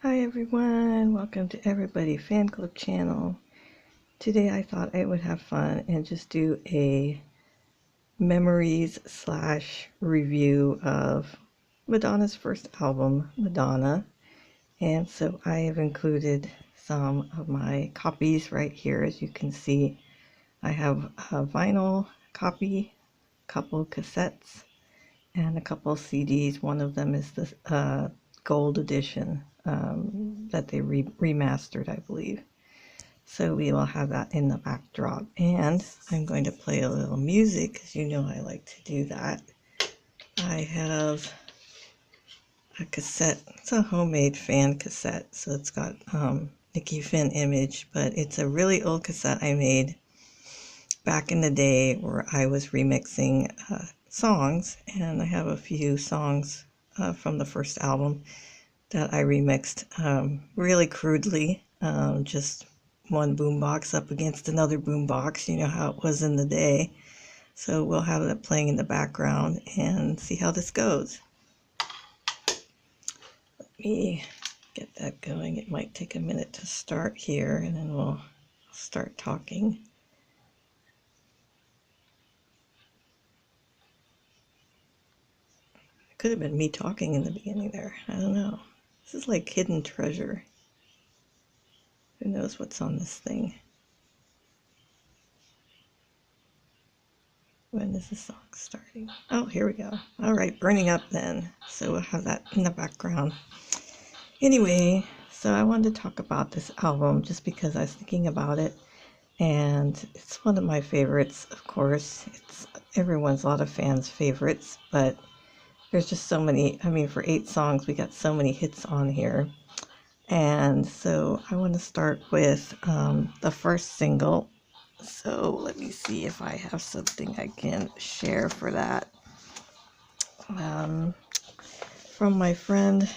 Hi everyone, welcome to Everybody Fan Club channel. Today I thought I would have fun and just do a memories slash review of Madonna's first album, Madonna. And so I have included some of my copies right here. As you can see, I have a vinyl copy, a couple cassettes, and a couple CDs. One of them is the gold edition that they remastered, I believe. So we will have that in the backdrop. And I'm going to play a little music because you know I like to do that. I have a cassette. It's a homemade fan cassette. So it's got Nikki Finn image, but it's a really old cassette I made back in the day where I was remixing songs. And I have a few songs from the first album that I remixed really crudely, just one boombox up against another boombox, you know how it was in the day. So we'll have that playing in the background and see how this goes. Let me get that going. It might take a minute to start here and then we'll start talking. It could have been me talking in the beginning there. I don't know. This is like hidden treasure. Who knows what's on this thing? When is the song starting? Oh, here we go. All right, burning up then. So we'll have that in the background. Anyway, so I wanted to talk about this album just because I was thinking about it. And it's one of my favorites, of course. It's everyone's, a lot of fans' favorites. But there's just so many. I mean, for 8 songs, we got so many hits on here. And so I want to start with the first single. So let me see if I have something I can share for that. From my friend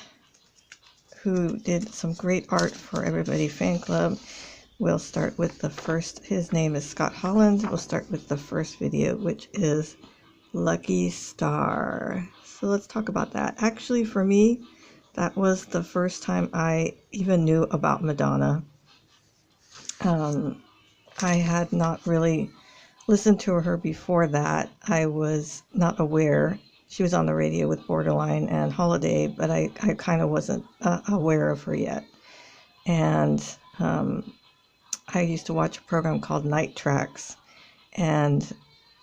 who did some great art for Everybody Fan Club, we'll start with the first. His name is Scott Holland. We'll start with the first video, which is Lucky Star. So let's talk about that. Actually, for me, that was the first time I even knew about Madonna. I had not really listened to her before that. I was not aware. She was on the radio with Borderline and Holiday, but I kind of wasn't aware of her yet. And I used to watch a program called Night Tracks, and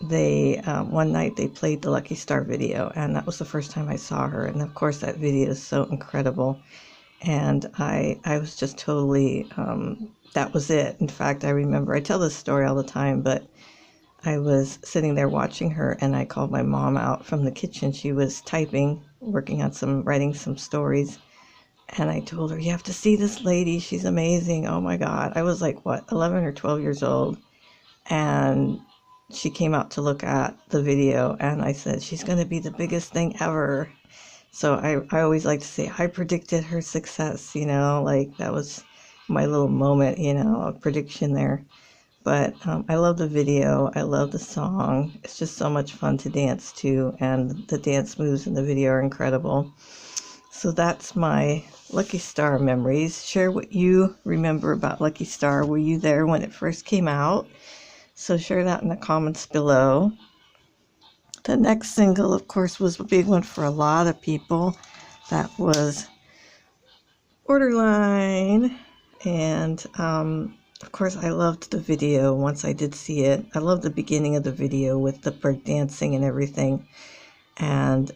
they one night they played the Lucky Star video, and that was the first time I saw her. And of course, that video is so incredible. And I was just totally, that was it. In fact, I remember, I tell this story all the time, but I was sitting there watching her and I called my mom out from the kitchen. She was typing, working on writing some stories. And I told her, you have to see this lady. She's amazing. Oh my God. I was like, what, 11 or 12 years old. And she came out to look at the video and I said, she's going to be the biggest thing ever. So I always like to say, I predicted her success, you know, like that was my little moment, you know, a prediction there. But I love the video. I love the song. It's just so much fun to dance to. And the dance moves in the video are incredible. So that's my Lucky Star memories. Share what you remember about Lucky Star. Were you there when it first came out? So share that in the comments below. The next single, of course, was a big one for a lot of people. That was Borderline. And, of course, I loved the video once I did see it. I loved the beginning of the video with the break dancing and everything. And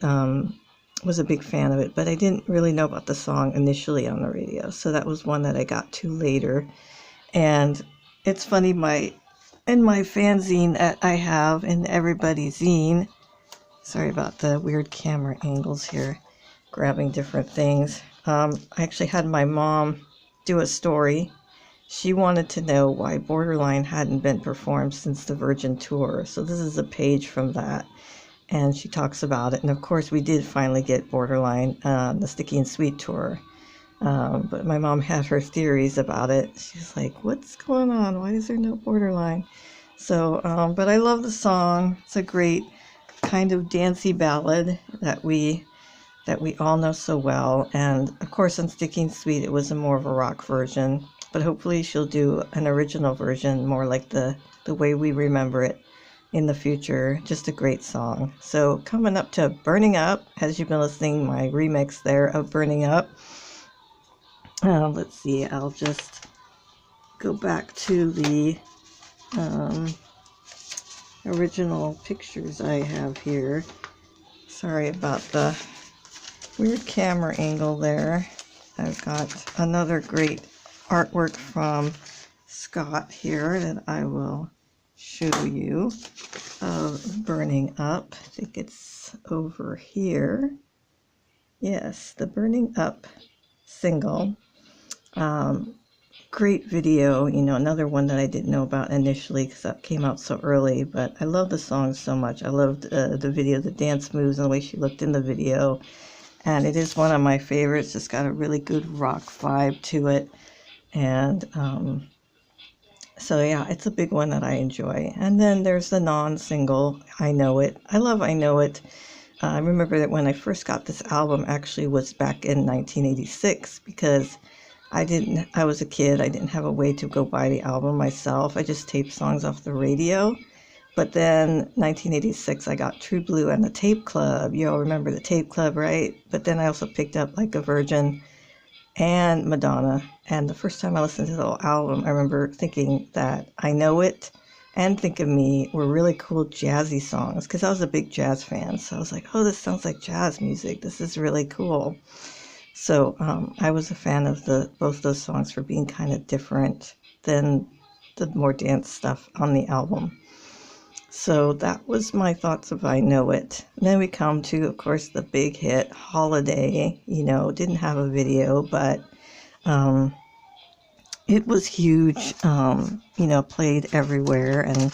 was a big fan of it. But I didn't really know about the song initially on the radio. So that was one that I got to later. And it's funny, in my fanzine that I have, in Everybody Zine, sorry about the weird camera angles here, grabbing different things. I actually had my mom do a story. She wanted to know why Borderline hadn't been performed since the Virgin Tour. So this is a page from that. And she talks about it. And of course, we did finally get Borderline, the Sticky and Sweet Tour. But my mom had her theories about it. She's like, what's going on? Why is there no Borderline? So, but I love the song. It's a great kind of dancey ballad that we that we all know so well. And of course, on Sticking Sweet, it was a more of a rock version, but hopefully she'll do an original version, more like the way we remember it in the future. Just a great song. So coming up to Burning Up, as you've been listening, my remix there of Burning Up. Let's see, I'll just go back to the original pictures I have here. Sorry about the weird camera angle there. I've got another great artwork from Scott here that I will show you of Burning Up. I think it's over here. Yes, the Burning Up single. Great video, you know, another one that I didn't know about initially because that came out so early, but I love the song so much. I loved the video, the dance moves and the way she looked in the video, and it is one of my favorites. It's got a really good rock vibe to it, and so yeah, it's a big one that I enjoy. And then there's the non-single, I Know It. I love I Know It. I remember that when I first got this album actually was back in 1986 because I was a kid. I didn't have a way to go buy the album myself. I just taped songs off the radio. But then 1986, I got True Blue and the Tape Club. You all remember the Tape Club, right? But then I also picked up Like a Virgin and Madonna. And the first time I listened to the whole album, I remember thinking that I Know It and Think of Me were really cool jazzy songs because I was a big jazz fan. So I was like, oh, this sounds like jazz music. This is really cool. So I was a fan of both those songs for being kind of different than the more dance stuff on the album. So that was my thoughts of I Know It. And then we come to, of course, the big hit, Holiday. You know, didn't have a video, but it was huge, you know, played everywhere. And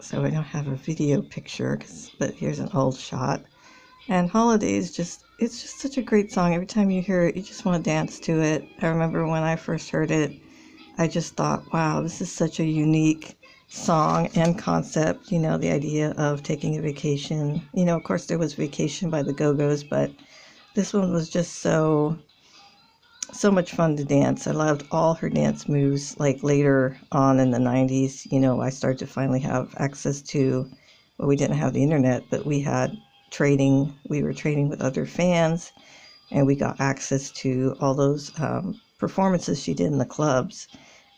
so I don't have a video picture, but here's an old shot. And Holiday is it's just such a great song. Every time you hear it, you just want to dance to it. I remember when I first heard it, I just thought, wow, this is such a unique song and concept. You know, the idea of taking a vacation. You know, of course, there was Vacation by the Go-Go's, but this one was just so much fun to dance. I loved all her dance moves. Like later on in the 90s, you know, I started to finally have access to, well, we didn't have the internet, but we had we were trading with other fans, and we got access to all those performances she did in the clubs.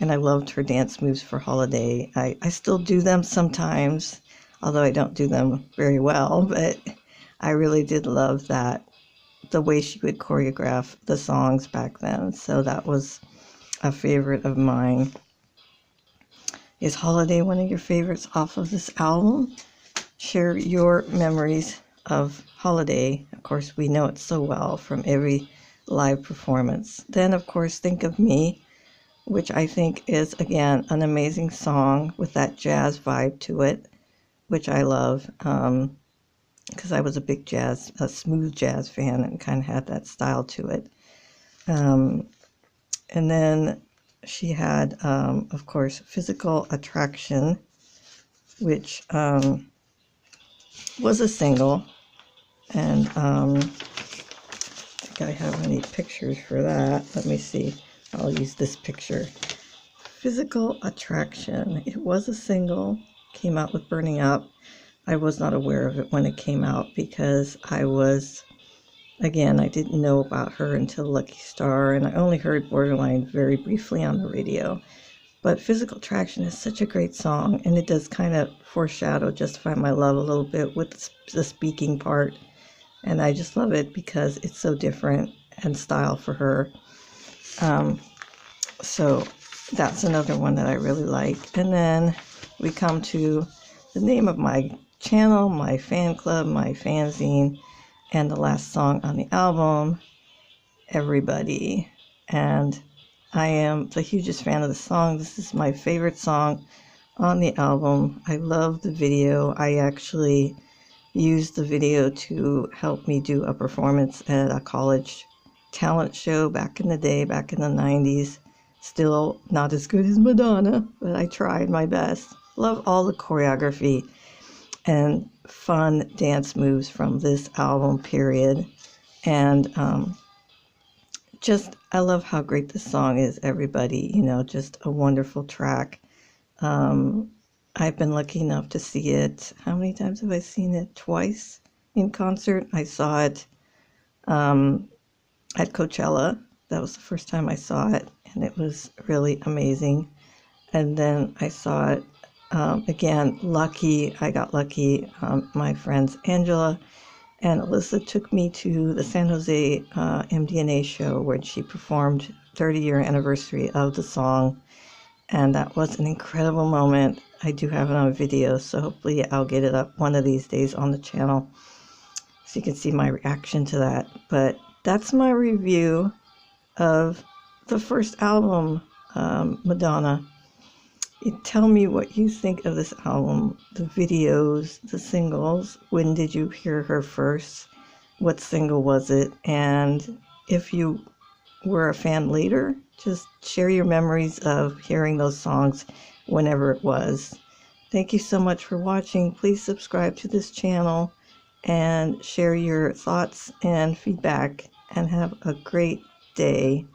And I loved her dance moves for Holiday. I still do them sometimes, although I don't do them very well, but I really did love that, the way she would choreograph the songs back then. So that was a favorite of mine. Is Holiday one of your favorites off of this album? Share your memories of Holiday. Of course, we know it so well from every live performance. Then, of course, Think of Me, which I think is, again, an amazing song with that jazz vibe to it, which I love, because I was a big smooth jazz fan and kind of had that style to it. And then she had, of course, Physical Attraction, which was a single, and I think I have any pictures for that. Let me see. I'll use this picture. Physical Attraction. It was a single, came out with Burning Up. I was not aware of it when it came out because I didn't know about her until Lucky Star, and I only heard Borderline very briefly on the radio. But Physical Attraction is such a great song, and it does kind of foreshadow Justify My Love a little bit with the speaking part. And I just love it because it's so different and style for her. So that's another one that I really like. And then we come to the name of my channel, my fan club, my fanzine, and the last song on the album, Everybody. And I am the hugest fan of the song. This is my favorite song on the album. I love the video. I actually used the video to help me do a performance at a college talent show back in the day, back in the 90s. Still not as good as Madonna, but I tried my best. Love all the choreography. And fun dance moves from this album, period. And just, I love how great this song is, everybody. You know, just a wonderful track. I've been lucky enough to see it. How many times have I seen it? Twice in concert. I saw it at Coachella. That was the first time I saw it, and it was really amazing. And then I saw it again, I got lucky. My friends Angela and Alyssa took me to the San Jose MDNA show where she performed 30-year anniversary of the song. And that was an incredible moment. I do have it on video, so hopefully I'll get it up one of these days on the channel so you can see my reaction to that. But that's my review of the first album, Madonna. Tell me what you think of this album, the videos, the singles. When did you hear her first? What single was it? And if you were a fan later, just share your memories of hearing those songs whenever it was. Thank you so much for watching. Please subscribe to this channel and share your thoughts and feedback, and have a great day.